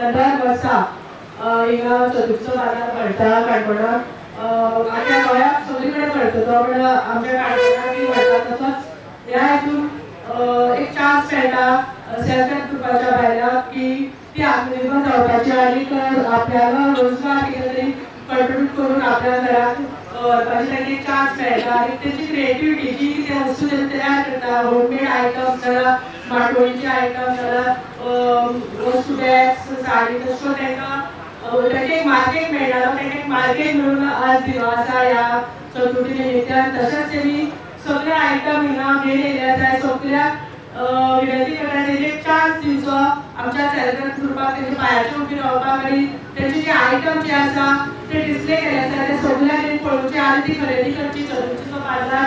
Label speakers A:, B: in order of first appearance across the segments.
A: दर वर्सा हिंगा चतुर्थीचो बाजार भरता काणकोणाक आमच्या गोंयाक सगळी कडेन भरता तो पण आमच्या काणकोणाक भरता तसोच ह्या हितून एक चान्स मेळटा सेल्फ हेल्प ग्रुपाच्या बायलांक की ती आत्मनिर्भर जावपाची आनी आपल्याला रोजगार कितें तरी कंट्रिब्यूट करून आपल्या घराक व्हरपाची तांकां एक चान्स मेळटा आनी तेची क्रिएटिविटी जी कितें वस्तू तें तयार करता होममेड आयटम्स नाल्यार माटोळीचे आयटम्स नाल्यार वस्तू बॅग्स साडी तशें तांकां तांकां एक मार्केट मेळटालो तांकां एक मार्केट मेळून आज दिलो आसा ह्या चतुर्थी निमित्यान तशेंच तेमी सगळे आयटम हिंगा घेवन येयले आसा सगळ्याक विनंती करता तेजे एक चान्स दिवचो आमच्या सेल्फ हेल्प ग्रुपाक तेजे पांयाचेर उबी रावपाक आनी तेचे जे आयटम जे आसा ते डिस्प्ले केले आसा ते सगळ्यांक येवन पळोवचे आनी ती खरेदी करची चतुर्थीचो बाजार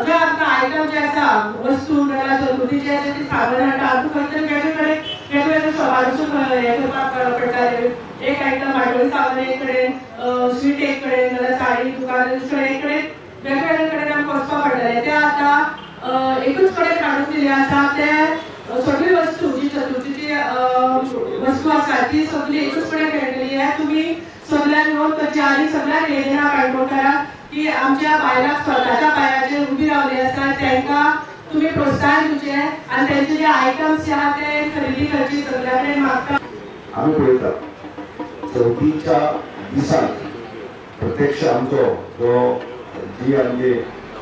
A: जे आमकां आयटम जे आसा वस्तू नाल्यार चतुर्थीचे आसा ती सामान हाडटा आमकां खंय तरी वेगळे कडेन वेगवेगळे शॉपारसून हें करपाक पडटालें एक आयटम माटोळी सामान एक कडेन स्वीट एक कडेन नाल्यार साडी दुकान एक कडेन वेगवेगळे कडेन आमकां वचपाक पडटालें ते आतां एकूच कडेन हाडून दिले आसा ते सगळी वस्तू जी चतुर्थीची वस्तू आसा ती सगळी एकूच कडेन मेळटली हे तुमी सगळ्यांक नोंद करची आनी सगळ्यांक येयना काणकोणकारांक की आमच्या बायलांक स्वताच्या पांयाचेर उबी रावली आसा तांकां तुमी प्रोत्साहन दिवचें आनी तेंचे जे आयटम्स जे आहा ते खरेदी करची सगळ्या कडेन मागता
B: आमी पळयता चवथीच्या दिसा प्रत्यक्ष आमचो जो जी आमची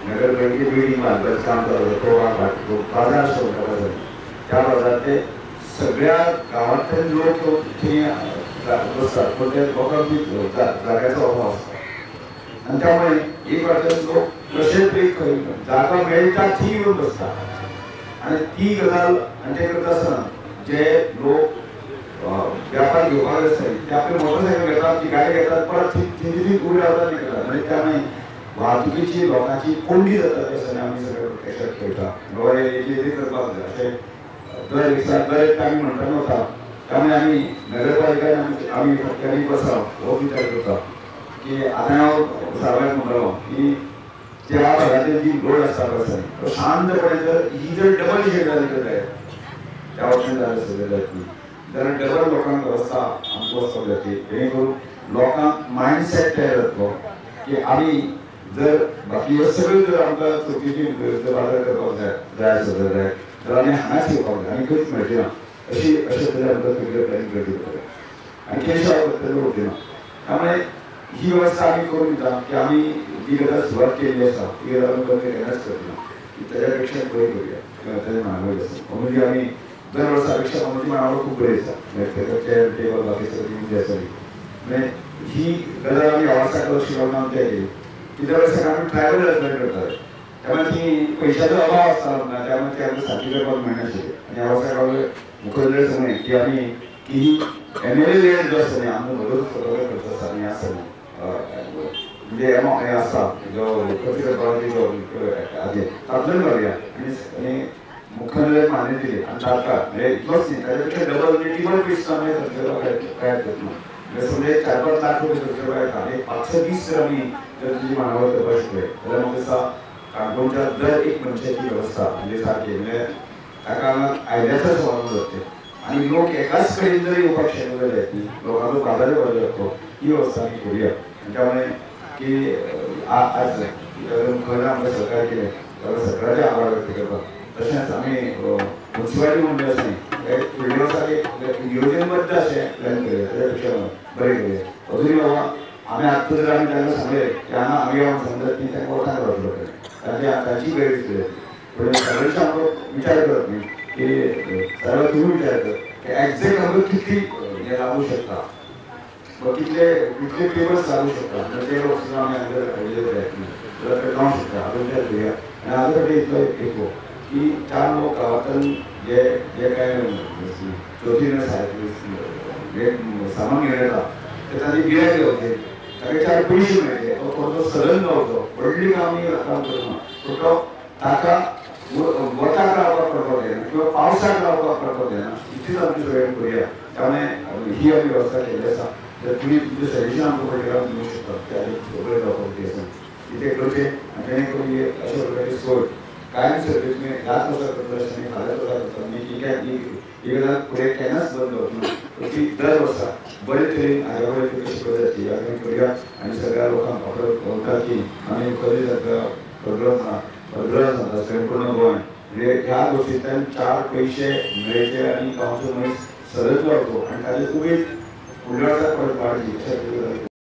B: नगर बँके बिल्डिंग बांदपाचें काम करता तो बाजार सुरू करता त्या बाजारांतले सगळ्या गांवांतले लोक थंय बसतात पूण ते लोकांक जाग्याचो अभाव आसता आनी त्यामुळे एक वाटेन लोक कशें तरी खंय जागा मेळटा थंय येवन बसता आनी ती गजाल आनी ते करता आसतना जे लोक व्यापार घेवपाक आसता ते आपले मोटरसायकल घेतात ती गाडी घेतात परत थंय उबी रावतात न्ही करतात आनी त्यामुळे वाहतुकीची लोकांची कोंडी जाता त्या दिसांनी आमी सगळे प्रत्यक्षात पळयता गोंय हेजेर करपाक जाय अशें दर दिसाक दर एक आमी म्हणटा नवता त्यामुळे आमी नगरपालिकेन आमी फटक्यांनी बसप हो विचार करता की आतां हांव सारवाक म्हणटालो की त्या भागांतली जी रोड आसता पळय तो शांतपणे जर ही जर डबल शेड जाली जाल्यार त्या वटेन जाल्यार सगळें जातली जाल्यार डबल लोकांक रस्ता आमकां वचपाक जातली जेणे करून लोकांक मायंडसेट तयार जातलो की आमी जर बाकी सगळ्यो जर आमकां चवथीची बाजार करपाक जाय आसत जाल्यार आमी हांगाच येवपाक जाय आनी खंयच मेळची ना अशें तरेन आमकां सगळें प्लॅनिंग करचें पडटलें आनी केन्ना करतले उरची ना त्यामुळे ही वेवस्था आमी करून दिता की आमी जी गजाल सुरवात केल्ली आसा ती गजाल आमी बंद केन्नाच करना तेज्या पेक्षा बरी करुया किंवा तेजें मानवय आसा म्हणजे आमी दर वर्सा पेक्षा आमची मानवळ खूब बरी आसा चेअर टेबल बाकी सगळी जी आसा म्हणजे ही गजाल आमी ह्या वर्साक अशी लागून आमी तयार केली कित्याक वर्साक आमी ट्रायबल डेव्हलपमेंट करताले त्यामुळे ती पैशाचो अभाव आसतालो ना त्यामुळे ती आमकां सारकी करपाक मेळनाशिल्ली आनी ह्या वर्साक हांवें मुखेल सांगलें की आमी की ही MLA लँड जो आसा न्ही आमचो म्हजोच सगळो खर्च आसा न्ही आसा न्ही म्हणजे हे आसा जो खर्च करपाची जो हाजेर तातूंतल्यान घालुया आनी मुख्यालय मान्य दिली आनी जाता म्हणजे इतलोच न्ही ताचे पेक्षा डबल टिबल पयशे आमी खर्च करपाक तयार करतना म्हणजे समजा 4-5 लाख रुपये खर्च करपाक एक 520 जर आमी जर तुजी मानवळ करपाक शिकले जाल्यार म्हाका दिसता काणकोणच्या दर एक मनशाची वेवस्था म्हणजे सारकी म्हणजे ताका आयडियाचो सवाल जातले आनी लोक एकाच कडेन जर येवपाक शकले जायत न्ही लोकांचो बाजारूय बरो जातलो ही वेवस्था आमी करुया आनी त्यामुळे की आज खंय आमकां सरकार केलें जाल्यार सरकाराचे आभार व्यक्त करपाक तशेंच आमी म्युन्सिपालिटी मंडळ आसा न्ही फुडल्या वर्साक एक नियोजनबद्ध अशें प्लॅन केलें तेच्या पेक्षा बरें केलें अजुनूय बाबा आमी आत्तां जर आमी तांकां सांगलें की हांगा आमी येवन समजत न्ही तांकां वठार रावतलो तांची गैरज केली पूण सगळ्यांचो आमकां विचार करप न्ही की सगळ्यां तुमी विचार कर की एक्झॅक्ट आमकां कितली हें लागू शकता कितले टेबल्स लागू शकता ते वस्तू आमी हांगा हाडले जाल्यार ते जावंक शकता हांवें विचार करुया आनी हाजो कडेन इतलो एक की 4 लोक गांवांतल्यान जे काय चवथीन हे सामान घेवन येता ते तांची गिरायक घेवचें ताका 4 पयशे मेळचे तो खर्च सडन जावचो व्हडली आमी काम करना पूण तो ताका वताक रावपाक पडपाक जायना किंवा पावसाक रावपाक पडपाक जायना इतलीच आमची सोय करुया त्यामुळे ही आमी वेवस्था केल्ली आसा तर तुमी तुमचें सजेशन आमकां पळयल्यार दिवंक शकता की आनी सगळें जावपाक आसा कितें करचें आनी जेणे करून अशा प्रकारची सोय कायम सर्वेचे ह्याच वर्सा करतलो आनी फाल्यां वर्सा करतलो आनी ही गजाल फुडें केन्नाच बंद जावची ती दर वर्सा बरे तरेन हाज्या बरे तरेन कशी पद्दत ह्या करूया आनी सगळ्या लोकांक कळटा की आमी खरी जाता संपूर्ण गोंय म्हणजे ह्या गोष्टींतल्यान 4 पैसे मेळचे आनी गांवचो मनीस सरत रावचो आनी ताजे उमेद फुडल्या वर्साक परत वाडची अशें